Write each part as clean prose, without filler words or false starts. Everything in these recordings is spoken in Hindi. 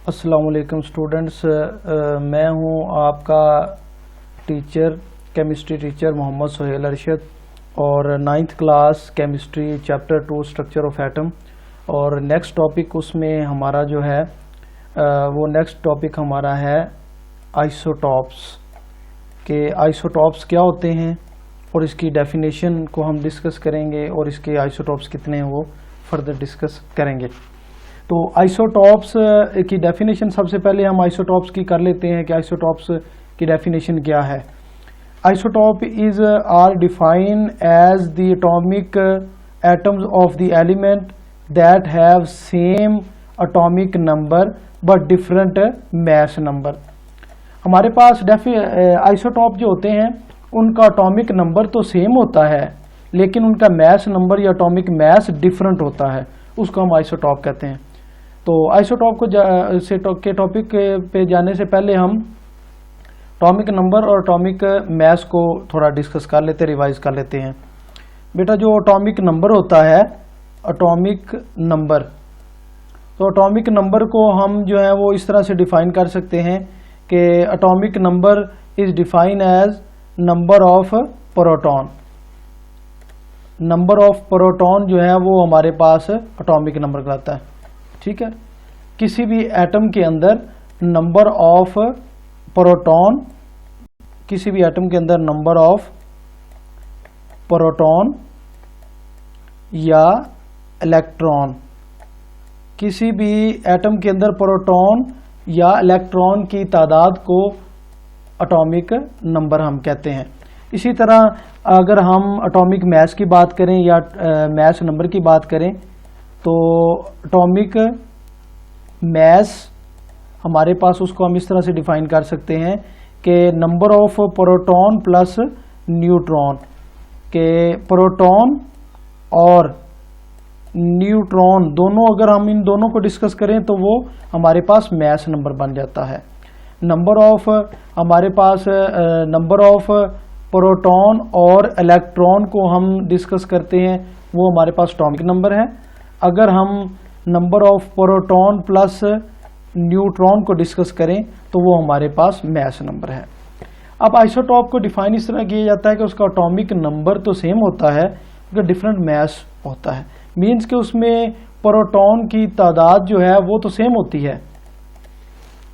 अस्सलाम वालेकुम स्टूडेंट्स, मैं हूं आपका teacher chemistry teacher Mohammad Sohail Arshad और ninth class chemistry chapter 2 structure of atom. और नेक्स्ट टॉपिक उसमें हमारा जो है वो नेक्स्ट टॉपिक हमारा है आइसोटॉप्स के आइसोटॉप्स क्या होते हैं और इसकी डेफिनेशन को हम डिस्कस करेंगे और इसके आइसोटॉप्स कितने हैं वो फर्दर डिस्कस करेंगे। तो आइसोटॉप्स की डेफिनेशन सबसे पहले हम आइसोटॉप्स की कर लेते हैं कि आइसोटॉप्स की डेफिनेशन क्या है। Isotope is are define as the atomic atoms of the element that have same atomic number but different mass number. हमारे पास आइसोटॉप जो होते हैं उनका एटॉमिक नंबर तो सेम होता है लेकिन उनका मैस नंबर या एटॉमिक मैस डिफरेंट होता है, उसको हम आइसोटॉप कहते हैं। तो आइसोटॉप के टॉपिक पे जाने से पहले हम एटॉमिक नंबर और एटॉमिक मैस को थोड़ा डिस्कस कर लेते, रिवाइज कर लेते हैं। बेटा जो एटॉमिक नंबर होता है, एटॉमिक नंबर, तो एटॉमिक नंबर को हम जो है वो इस तरह से डिफाइन कर सकते हैं कि atomic number is define as number of proton. Number of proton जो है वो हमारे पास एटॉमिक नंबर कहलाता है। ठीक है, किसी भी एटम के अंदर नंबर ऑफ प्रोटॉन, किसी भी एटम के अंदर नंबर ऑफ प्रोटॉन या इलेक्ट्रॉन, किसी भी एटम के अंदर प्रोटॉन या इलेक्ट्रॉन की तादाद को एटॉमिक नंबर हम कहते हैं। इसी तरह अगर हम एटॉमिक मैस की बात करें या मैस नंबर की बात करें तो एटॉमिक मैस हमारे पास उसको हम इस तरह से डिफाइन कर सकते हैं कि number of proton plus neutron, के प्रोटॉन और न्यूट्रॉन दोनों अगर हम इन दोनों को डिस्कस करें तो वो हमारे पास मैस नंबर बन जाता है। नंबर ऑफ हमारे पास नंबर ऑफ प्रोटॉन और इलेक्ट्रॉन को हम डिस्कस करते हैं, वो हमारे पास एटॉमिक नंबर है। अगर हम number of proton plus neutron को डिस्कस करें तो वो हमारे पास मैस नंबर है। अब आइसोटॉप को डिफाइन इस तरह किया जाता है कि उसका एटॉमिक नंबर तो सेम होता है मगर डिफरेंट मैस होता है। मीन्स कि उसमें प्रोटॉन की तादाद जो है वो तो सेम होती है,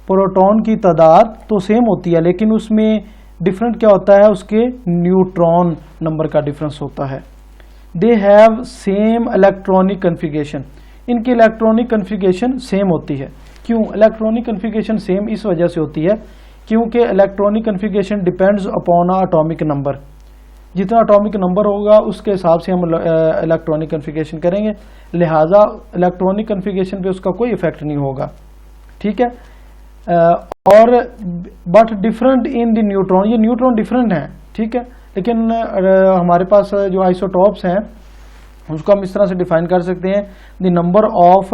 प्रोटॉन की तादाद तो सेम होती है लेकिन उसमें डिफरेंट क्या होता है, उसके न्यूट्रॉन नंबर का डिफरेंस होता है। They have same electronic configuration, इनकी इलेक्ट्रॉनिक कन्फिगरेशन सेम होती है। क्यों इलेक्ट्रॉनिक कन्फिगरेशन सेम इस वजह से होती है क्योंकि electronic configuration depends upon atomic number. जितना एटॉमिक नंबर होगा उसके हिसाब से हम इलेक्ट्रॉनिक कन्फिगरेशन करेंगे, लिहाजा इलेक्ट्रॉनिक कन्फिगरेशन पे उसका कोई इफेक्ट नहीं होगा। ठीक है, और but different in the neutron, ये न्यूट्रॉन डिफरेंट हैं। ठीक है, लेकिन हमारे पास जो आइसोटॉप्स हैं उसको हम इस तरह से डिफाइन कर सकते हैं, the number of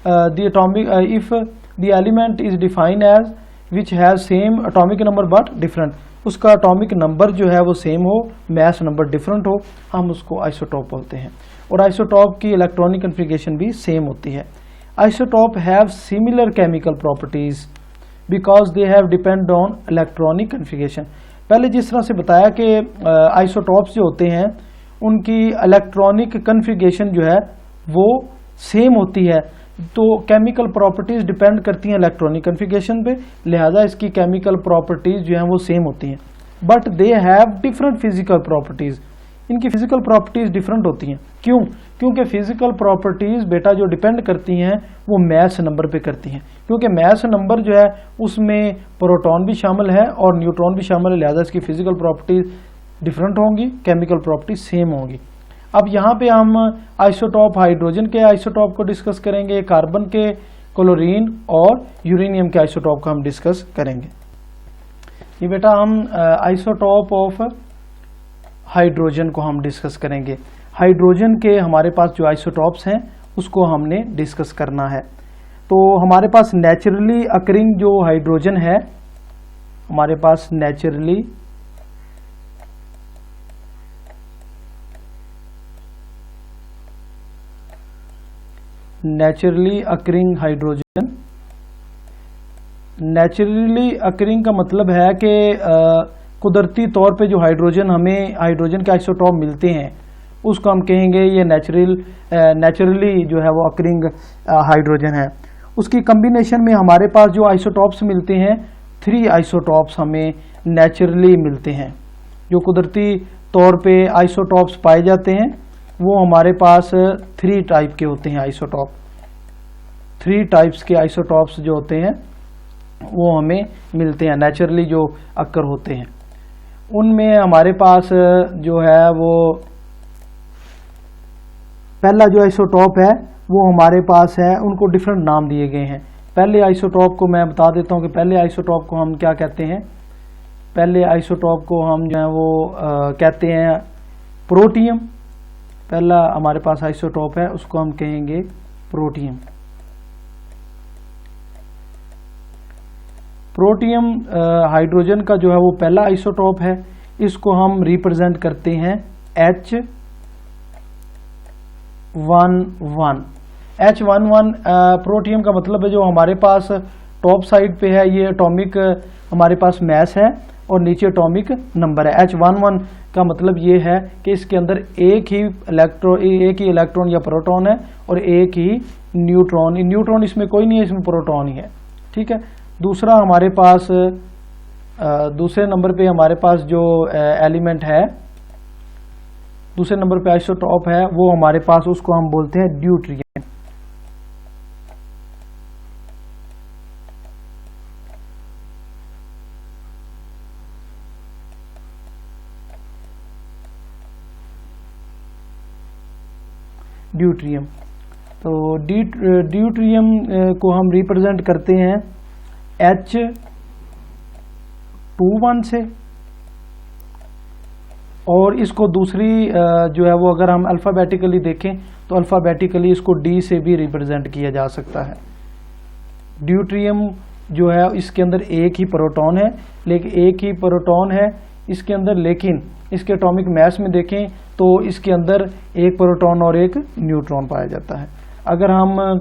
the atomic if the element is define as which has same atomic number but different, उसका एटॉमिक नंबर जो है वो सेम हो, मैस नंबर डिफरेंट हो, हम उसको आइसोटॉप बोलते हैं। और आइसोटॉप की इलेक्ट्रॉनिक कन्फिगरेशन भी सेम होती है। Isotope have similar chemical properties because they have depend on electronic configuration. पहले जिस तरह से बताया कि आइसोटॉप्स जो होते हैं उनकी इलेक्ट्रॉनिक कन्फिगरेशन जो है वो सेम होती है, तो केमिकल प्रॉपर्टीज डिपेंड करती हैं इलेक्ट्रॉनिक कन्फिगरेशन पे, लिहाजा इसकी केमिकल प्रॉपर्टीज जो हैं वो सेम होती हैं। But they have different physical properties, इनकी फिजिकल प्रॉपर्टीज डिफरेंट होती हैं। क्यों? क्योंकि फिजिकल प्रॉपर्टीज बेटा जो डिपेंड करती हैं वो मैस नंबर पे करती हैं, क्योंकि मैस नंबर जो है उसमें प्रोटॉन भी शामिल है और न्यूट्रॉन भी शामिल है, लिहाजा इसकी फिजिकल प्रॉपर्टीज डिफरेंट होंगी, केमिकल प्रॉपर्टीज सेम होंगी। अब यहाँ पे हम आइसोटॉप हाइड्रोजन के आइसोटॉप को डिस्कस करेंगे, कार्बन के, क्लोरीन और यूरेनियम के आइसोटॉप को हम डिस्कस करेंगे। ये बेटा हम आइसोटॉप ऑफ हाइड्रोजन को हम डिस्कस करेंगे। हाइड्रोजन के हमारे पास जो आइसोटॉप्स हैं उसको हमने डिस्कस करना है। तो हमारे पास नेचुरली अकरिंग जो हाइड्रोजन है, हमारे पास naturally occurring hydrogen naturally occurring का मतलब है कि कुदरती तौर पे जो हमें हाइड्रोजन के आइसोटॉप मिलते हैं उसको हम कहेंगे ये नेचुरली जो है वो अकरिंग हाइड्रोजन है। उसकी कम्बिनेशन में हमारे पास जो आइसोटॉप्स मिलते हैं 3 आइसोटॉप्स हमें नेचुरली मिलते हैं। जो कुदरती तौर पे आइसोटॉप्स पाए जाते हैं वो हमारे पास 3 टाइप के होते हैं आइसोटॉप। 3 टाइप्स के आइसोटॉप्स जो होते हैं वो हमें मिलते हैं नेचुरली जो अक्कर होते हैं। उनमें हमारे पास जो है वो पहला जो आइसोटॉप है वो हमारे पास है, उनको डिफरेंट नाम दिए गए हैं। पहले आइसोटॉप को मैं बता देता हूँ कि पहले आइसोटॉप को हम क्या कहते हैं। पहले आइसोटॉप को हम जो है वो कहते हैं प्रोटियम। पहला हमारे पास आइसोटॉप है उसको हम कहेंगे प्रोटियम। प्रोटियम हाइड्रोजन का जो है वो पहला आइसोटॉप है। इसको हम रिप्रेजेंट करते हैं H11। H11 प्रोटियम का मतलब है जो हमारे पास टॉप साइड पे है ये एटॉमिक हमारे पास मैस है और नीचे एटॉमिक नंबर है। H11 का मतलब ये है कि इसके अंदर एक ही इलेक्ट्रॉन या प्रोटॉन है और एक ही न्यूट्रॉन। न्यूट्रॉन इसमें कोई नहीं है, इसमें प्रोटॉन ही है। ठीक है। दूसरा हमारे पास दूसरे नंबर पे हमारे पास जो एलिमेंट है, दूसरे नंबर पे आइसोटॉप है वो हमारे पास, उसको हम बोलते हैं ड्यूट्रियम। ड्यूट्रियम तो ड्यूट्रियम को हम रिप्रेजेंट करते हैं H21 से, और इसको दूसरी जो है वो अगर हम अल्फ़ाबेटिकली देखें तो अल्फ़ाबेटिकली इसको D से भी रिप्रेजेंट किया जा सकता है। ड्यूट्रियम जो है इसके अंदर एक ही प्रोटॉन है, इसके अंदर, लेकिन इसके एटॉमिक मास में देखें तो इसके अंदर एक प्रोटॉन और एक न्यूट्रॉन पाया जाता है। अगर हम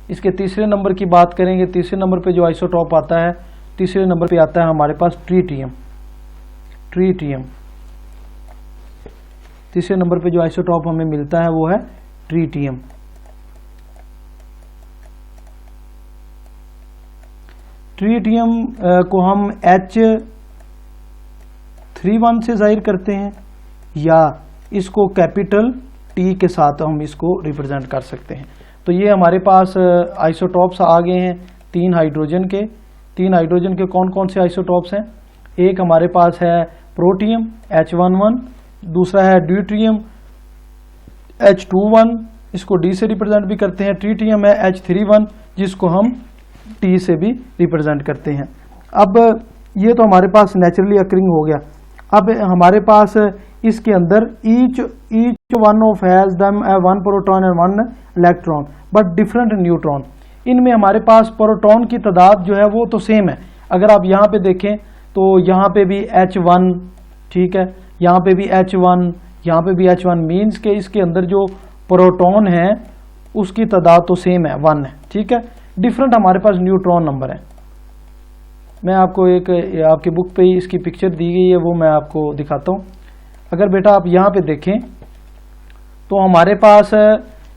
इसके तीसरे नंबर की बात करेंगे, तीसरे नंबर पे जो आइसोटॉप आता है, तीसरे नंबर पे आता है हमारे पास ट्रीटियम। तीसरे नंबर पे जो आइसोटॉप हमें मिलता है वो है ट्रीटियम। ट्रीटियम को हम H31 से जाहिर करते हैं या इसको कैपिटल T के साथ हम इसको रिप्रेजेंट कर सकते हैं। तो ये हमारे पास आइसोटॉप्स आ गए हैं 3 हाइड्रोजन के। 3 हाइड्रोजन के कौन कौन से आइसोटॉप्स हैं? एक हमारे पास है प्रोटियम H11, दूसरा है ड्यूट्रियम H21, इसको D से रिप्रेजेंट भी करते हैं। ट्रीटियम है H31 जिसको हम T से भी रिप्रेजेंट करते हैं। अब ये तो हमारे पास नेचुरली अकरिंग हो गया। अब हमारे पास इसके अंदर each one of has them one proton and one electron but different neutron। इनमें हमारे पास प्रोटॉन की तादाद जो है वो तो सेम है। अगर आप यहाँ पे देखें तो यहाँ पे भी H1, ठीक है, यहाँ पे भी H1, यहाँ पे भी H1, मीन्स के इसके अंदर जो प्रोटॉन है उसकी तादाद तो सेम है, 1 है। ठीक है, डिफरेंट हमारे पास न्यूट्रॉन नंबर है। मैं आपको एक आपकी बुक पे ही इसकी पिक्चर दी गई है, वो मैं आपको दिखाता हूँ। अगर बेटा आप यहाँ पे देखें तो हमारे पास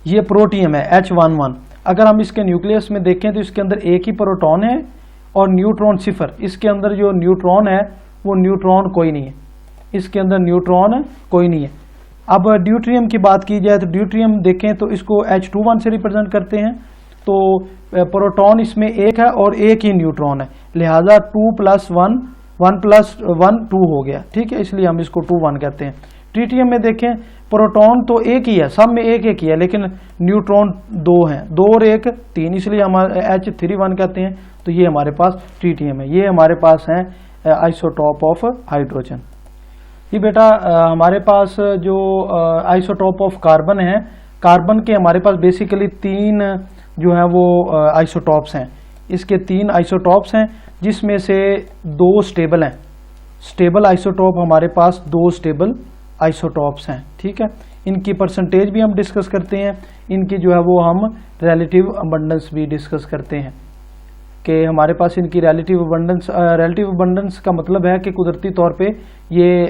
ये प्रोटियम है H11। अगर हम इसके न्यूक्लियस में देखें तो इसके अंदर एक ही प्रोटॉन है और न्यूट्रॉन 0। इसके अंदर जो न्यूट्रॉन है वो न्यूट्रॉन कोई नहीं है, इसके अंदर न्यूट्रॉन कोई नहीं है। अब ड्यूट्रियम की बात की जाए तो ड्यूट्रियम देखें तो इसको H21 से रिप्रेजेंट करते हैं। तो प्रोटॉन इसमें एक है और एक ही न्यूट्रॉन है, लिहाजा 2 + 1 1 + 1 2 हो गया। ठीक है, इसलिए हम इसको 2 1 कहते हैं। ट्रीटियम में देखें प्रोटॉन तो एक ही है, सब में एक एक ही है, लेकिन न्यूट्रॉन 2 हैं, 2 और 1 3, इसलिए हम H31 कहते हैं। तो ये हमारे पास ट्रीटियम है। ये हमारे पास है आइसोटॉप ऑफ हाइड्रोजन। ये बेटा हमारे पास जो आइसोटॉप ऑफ कार्बन है, कार्बन के हमारे पास बेसिकली 3 जो है वो आइसोटॉप्स हैं। इसके 3 आइसोटॉप्स हैं जिसमें से 2 स्टेबल हैं। स्टेबल आइसोटॉप हमारे पास 2 स्टेबल आइसोटॉप्स हैं। ठीक है, इनकी परसेंटेज भी हम डिस्कस करते हैं, इनकी जो है वो हम रिलेटिव अबंडेंस भी डिस्कस करते हैं। कि हमारे पास इनकी रिलेटिव अबंडेंस का मतलब है कि कुदरती तौर पे ये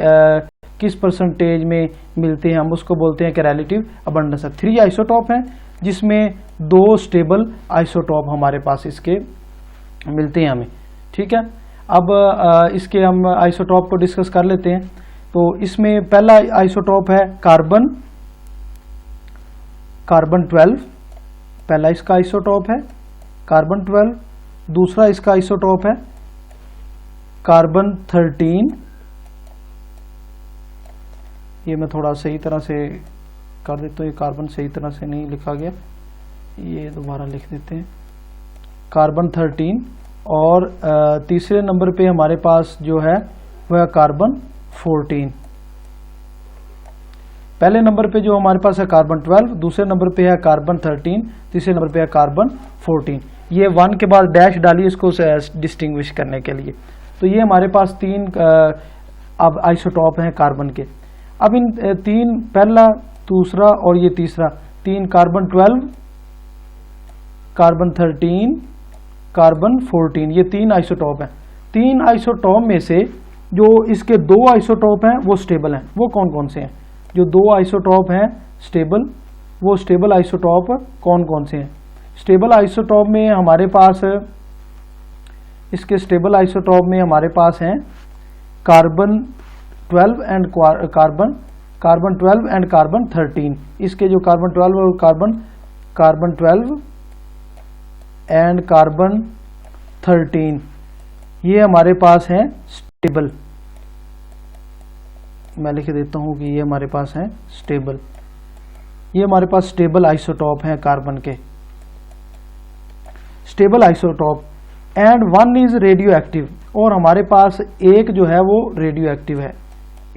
किस परसेंटेज में मिलते हैं, हम उसको बोलते हैं कि रिलेटिव अबंडेंस है। 3 आइसोटॉप हैं जिसमें 2 स्टेबल आइसोटॉप हमारे पास इसके मिलते हैं हमें, ठीक है। अब इसके हम आइसोटॉप को डिस्कस कर लेते हैं। तो इसमें पहला आइसोटॉप है कार्बन 12, पहला इसका आइसोटॉप है कार्बन 12। दूसरा इसका आइसोटॉप है कार्बन 13, ये मैं थोड़ा सही तरह से कर देता हूँ, ये कार्बन सही तरह से नहीं लिखा गया, ये दोबारा लिख देते हैं, कार्बन 13। और तीसरे नंबर पे हमारे पास जो है वह है कार्बन 14। पहले नंबर पे जो हमारे पास है कार्बन 12, दूसरे नंबर पे है कार्बन 13, तीसरे नंबर पे है कार्बन 14। ये 1 के बाद डैश डालिए इसको डिस्टिंग्विश करने के लिए। तो ये हमारे पास 3 अब आइसोटॉप हैं कार्बन के। अब इन 3, पहला, दूसरा और ये तीसरा, 3 कार्बन 12, कार्बन 13, कार्बन 14, ये 3 आइसोटॉप हैं। 3 आइसोटॉप में से जो इसके 2 आइसोटॉप हैं वो स्टेबल हैं। वो कौन कौन से हैं? जो 2 आइसोटॉप हैं स्टेबल, वो स्टेबल आइसोटॉप कौन कौन से हैं? स्टेबल आइसोटॉप में हमारे पास, इसके स्टेबल आइसोटॉप में हमारे पास हैं carbon 12 and carbon 12 and carbon 13। इसके जो कार्बन 12 और कार्बन 12 एंड कार्बन 13 ये हमारे पास हैं स्टेबल। मैं लिख देता हूं कि ये हमारे पास हैं स्टेबल, ये हमारे पास स्टेबल आइसोटॉप हैं कार्बन के, stable isotope. And 1 is radio active, और हमारे पास एक जो है वो रेडियो एक्टिव है।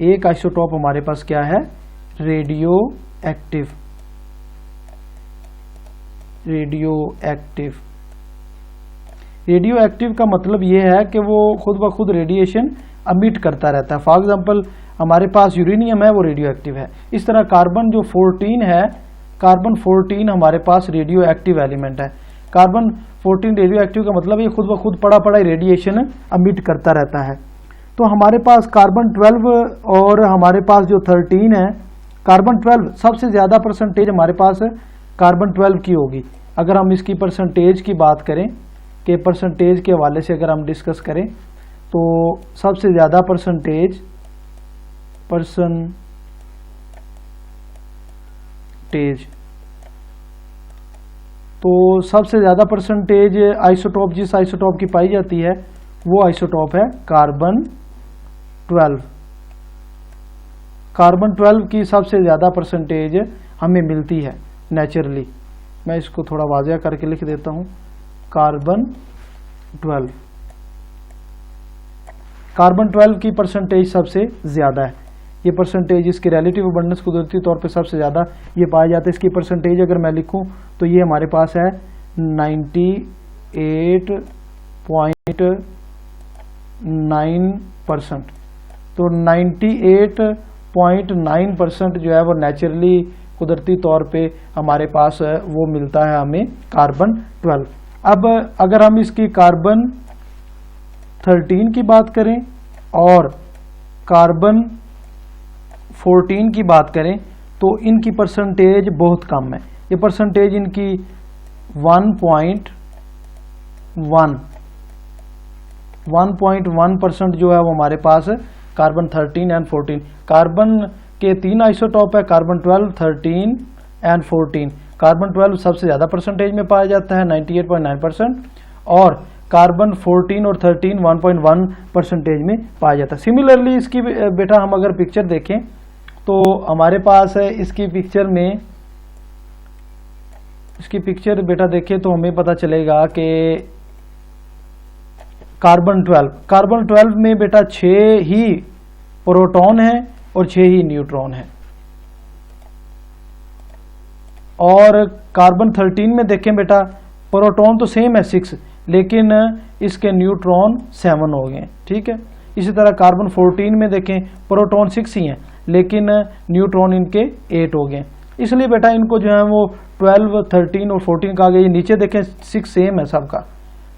एक आइसोटॉप हमारे पास क्या है? Radio active. Radio active, radio active का मतलब ये है कि वो खुद ब खुद रेडिएशन अमिट करता रहता है। फॉर एग्जांपल हमारे पास यूरेनियम है, वो रेडियो एक्टिव है। इस तरह कार्बन जो 14 है, कार्बन 14 हमारे पास रेडियो एक्टिव एलिमेंट है। कार्बन 14 रेडियो एक्टिव का मतलब ये खुद ब खुद पड़ा रेडिएशन अमिट करता रहता है। तो हमारे पास कार्बन 12 और हमारे पास जो 13 है, कार्बन 12 सबसे ज़्यादा परसेंटेज हमारे पास कार्बन 12 की होगी। अगर हम इसकी परसेंटेज की बात करें कि परसेंटेज के हवाले से अगर हम डिस्कस करें तो सबसे ज़्यादा परसेंटेज तो सबसे ज़्यादा परसेंटेज आइसोटॉप जिस आइसोटॉप की पाई जाती है वो आइसोटॉप है कार्बन 12। कार्बन 12 की सबसे ज़्यादा परसेंटेज हमें मिलती है नेचुरली। मैं इसको थोड़ा वाज़ेह करके लिख देता हूँ, कार्बन 12, कार्बन 12 की परसेंटेज सबसे ज़्यादा है। ये परसेंटेज इसकी रिलेटिव अबंडेंस कुदरती तौर पे सबसे ज़्यादा ये पाया जाता है। इसकी परसेंटेज अगर मैं लिखूं तो ये हमारे पास है 98.9%। तो 98.9% जो है वो नेचुरली कुदरती तौर पे हमारे पास वो मिलता है हमें कार्बन 12। अब अगर हम इसकी कार्बन 13 की बात करें और कार्बन 14 की बात करें तो इनकी परसेंटेज बहुत कम है। ये परसेंटेज इनकी 1.1% जो है वो हमारे पास कार्बन 13 एंड 14। कार्बन के 3 आइसोटॉप है, कार्बन 12, 13 एंड 14। कार्बन 12 सबसे ज़्यादा परसेंटेज में पाया जाता है 98.9%, और कार्बन 14 और 13 1.1% में पाया जाता है। सिमिलरली इसकी बेटा हम अगर पिक्चर देखें तो हमारे पास है इसकी पिक्चर बेटा देखें तो हमें पता चलेगा कि कार्बन 12 में बेटा 6 ही प्रोटॉन है और 6 ही न्यूट्रॉन है। और कार्बन 13 में देखें बेटा प्रोटॉन तो सेम है 6, लेकिन इसके न्यूट्रॉन 7 हो गए, ठीक है। इसी तरह कार्बन 14 में देखें प्रोटॉन 6 ही हैं, लेकिन न्यूट्रॉन इनके 8 हो गए। इसलिए बेटा इनको जो है वो 12, 13 और 14 कहा गया। ये नीचे देखें 6 सेम है सबका,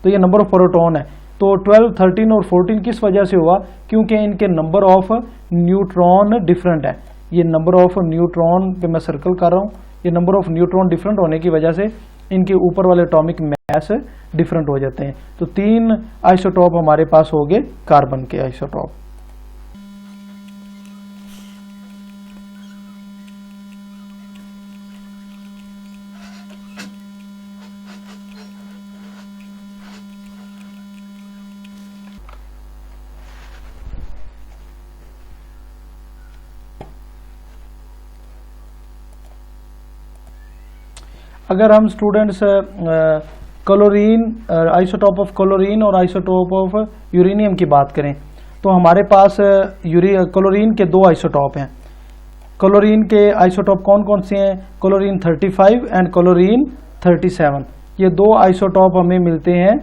तो ये नंबर ऑफ प्रोटॉन है। तो 12, 13 और 14 किस वजह से हुआ? क्योंकि इनके नंबर ऑफ न्यूट्रॉन डिफरेंट है। ये नंबर ऑफ न्यूट्रॉन पे मैं सर्कल कर रहा हूँ, ये नंबर ऑफ न्यूट्रॉन डिफरेंट होने की वजह से इनके ऊपर वाले एटॉमिक मैस डिफरेंट हो जाते हैं। तो 3 आइसोटॉप हमारे पास हो गए कार्बन के आइसोटॉप। अगर हम students chlorine, isotope of chlorine और आइसोटॉप ऑफ यूरेनियम की बात करें तो हमारे पास क्लोरीन के 2 आइसोटॉप हैं। क्लोरीन के आइसोटॉप कौन कौन से हैं? Chlorine 35 and chlorine 37। ये 2 आइसोटॉप हमें मिलते हैं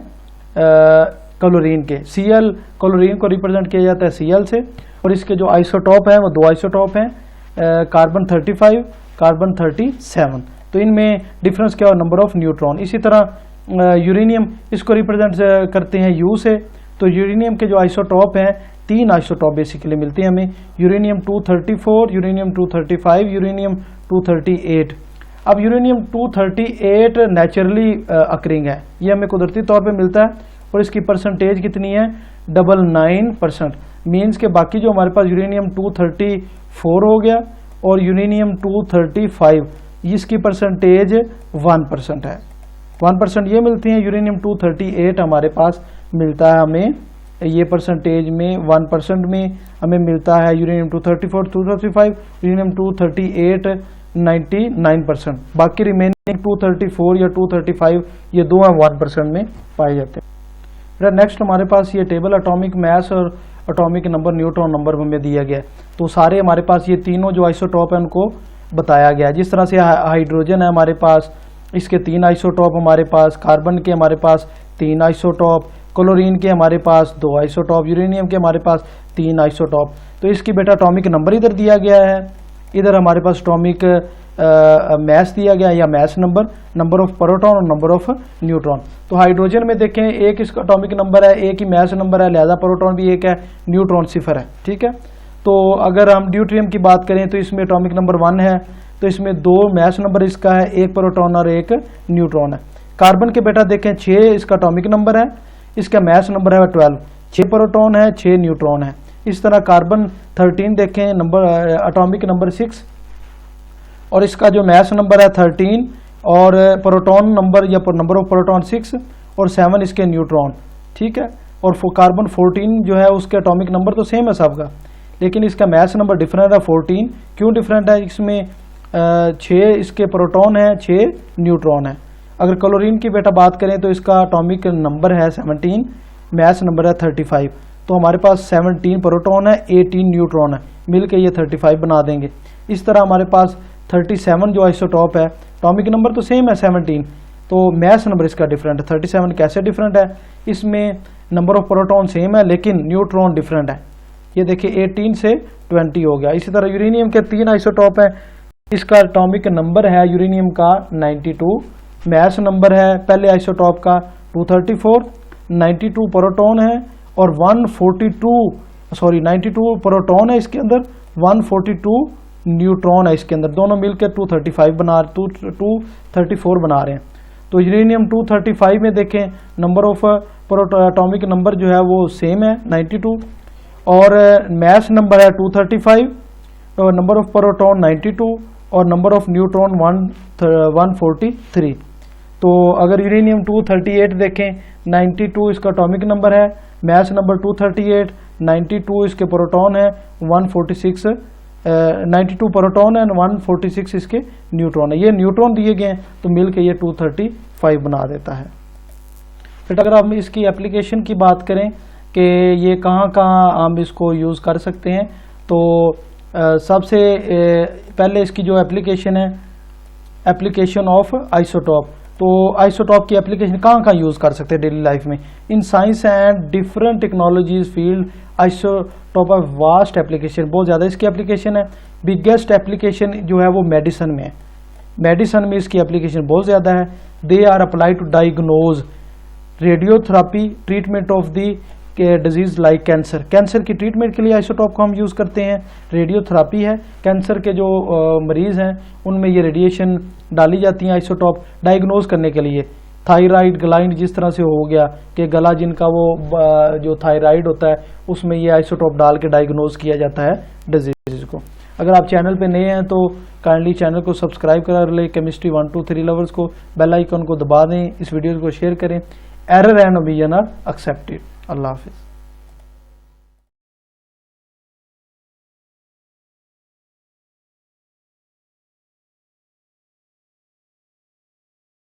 क्लोरीन के। Cl क्लोरीन को रिप्रेजेंट किया जाता है Cl से, और इसके जो आइसोटॉप हैं वो 2 आइसोटॉप हैं, कार्बन 35, कार्बन 37। तो इनमें डिफरेंस क्या है? Number of neutron. इसी तरह यूरेनियम, इसको रिप्रेजेंट करते हैं U से। तो यूरेनियम के जो आइसोटॉप हैं 3 आइसोटॉप बेसिकली मिलते हैं हमें, यूरेनियम 234, यूरेनियम 235, यूरेनियम 238। अब यूरेनियम 238 नेचुरली अकरिंग है, ये हमें कुदरती तौर पे मिलता है, और इसकी परसेंटेज कितनी है? 99%। मीन्स के बाकी जो हमारे पास यूरेनियम 234 हो गया और यूरेनियम 235, इसकी परसेंटेज 1% है। 1% ये मिलती है। यूरेनियम 238 हमारे पास मिलता है हमें, ये परसेंटेज में 1% में हमें मिलता है यूरेनियम 234, 235, यूरेनियम 238 99%। बाकी रिमेनिंग 234 या 235 ये 2 1% में पाए जाते हैं। नेक्स्ट हमारे पास ये टेबल एटॉमिक मास और एटॉमिक नंबर, न्यूट्रॉन नंबर हमें दिया गया है। तो सारे हमारे पास ये तीनों जो आइसोटॉप है उनको बताया गया है। जिस तरह से हाइड्रोजन है हमारे पास, इसके 3 आइसोटॉप हमारे पास, कार्बन के हमारे पास 3 आइसोटॉप, क्लोरीन के हमारे पास 2 आइसोटॉप, यूरेनियम के हमारे पास 3 आइसोटॉप। तो इसकी बेटा एटॉमिक नंबर इधर दिया गया है, इधर हमारे पास एटॉमिक मैस दिया गया है या mass number, number of proton और नंबर ऑफ न्यूट्रॉन। तो हाइड्रोजन में देखें एक इसका एटॉमिक नंबर है, एक ही मैस नंबर है, लिहाजा प्रोटॉन भी एक है, न्यूट्रॉन 0 है। ठीक है। तो अगर हम ड्यूट्रियम की बात करें तो इसमें एटॉमिक नंबर 1 है, तो इसमें 2 मैस नंबर इसका है, एक प्रोटॉन और एक न्यूट्रॉन है। कार्बन के बेटा देखें 6 इसका एटॉमिक नंबर है, इसका मैस नंबर है 12, 6 प्रोटॉन है, 6 न्यूट्रॉन है। इस तरह कार्बन 13 देखें, नंबर एटॉमिक नंबर 6 और इसका जो मैस नंबर है 13 और प्रोटॉन नंबर या नंबर ऑफ प्रोटॉन 6 और 7 इसके न्यूट्रॉन। ठीक है। और कार्बन 14 जो है उसके एटॉमिक नंबर तो सेम है सबका, लेकिन इसका मैस नंबर डिफरेंट है 14। क्यों डिफरेंट है? इसमें 6 इसके प्रोटॉन है, 6 न्यूट्रॉन है। अगर क्लोरीन की बेटा बात करें तो इसका एटॉमिक नंबर है 17, मैस नंबर है 35। तो हमारे पास 17 प्रोटॉन है, 18 न्यूट्रॉन है, मिलके ये 35 बना देंगे। इस तरह हमारे पास 37 जो आइसोटॉप है, एटॉमिक नंबर तो सेम है 17, तो मैस नंबर इसका डिफरेंट है। 37 कैसे डिफरेंट है? इसमें नंबर ऑफ प्रोटॉन सेम है लेकिन न्यूट्रॉन डिफरेंट है। ये देखिए 18 से 20 हो गया। इसी तरह यूरेनियम के 3 आइसोटॉप है, इसका एटॉमिक नंबर है यूरेनियम का 92, मैस नंबर है पहले आइसोटॉप का 234, 92 प्रोटॉन है और 92 प्रोटॉन है इसके अंदर, 142 न्यूट्रॉन है इसके अंदर, दोनों मिलकर 234 बना रहे हैं। तो यूरेनियम 235 में देखें नंबर ऑफ एटॉमिक नंबर जो है वो सेम है 92 और मैस नंबर है 235, नंबर ऑफ प्रोटॉन 92 और नंबर ऑफ न्यूट्रॉन 143। तो अगर यूरेनियम 238 देखें 92 इसका एटॉमिक नंबर है, मैस नंबर 238, 92 इसके प्रोटॉन है, 146 92 प्रोटॉन है, 146 इसके न्यूट्रॉन है। ये न्यूट्रॉन दिए गए हैं तो मिलके ये 235 बना देता है। फिर अगर हम इसकी एप्लीकेशन की बात करें कि ये कहाँ कहाँ हम इसको यूज़ कर सकते हैं, तो सबसे पहले इसकी जो एप्लीकेशन है, एप्लीकेशन ऑफ आइसोटॉप। तो आइसोटॉप की एप्लीकेशन कहाँ कहाँ यूज़ कर सकते हैं डेली लाइफ में? In science and different technologies field isotope of vast application, बहुत ज़्यादा इसकी एप्लीकेशन है। बिगेस्ट एप्लीकेशन जो है वो मेडिसिन में है, मेडिसिन में इसकी एप्लीकेशन बहुत ज़्यादा है। They are apply to diagnose radiotherapy treatment of the disease like cancer, cancer की ट्रीटमेंट के लिए आइसोटोप को हम यूज़ करते हैं। रेडियोथेरेपी है, कैंसर के जो मरीज़ हैं उनमें ये रेडिएशन डाली जाती हैं आइसोटोप डायग्नोज करने के लिए। थायराइड ग्लाइंड जिस तरह से हो गया कि गला जिनका वो जो थायराइड होता है उसमें ये आइसोटोप डाल के डायग्नोज किया जाता है डिजीज को। अगर आप चैनल पे नए हैं तो काइंडली चैनल को सब्सक्राइब कर ले, केमिस्ट्री 1 2 3 लवर्स को बेल आइकन को दबा दें, इस वीडियो को शेयर करें। Error and omission are accepted. अल्लाह हाफिज़।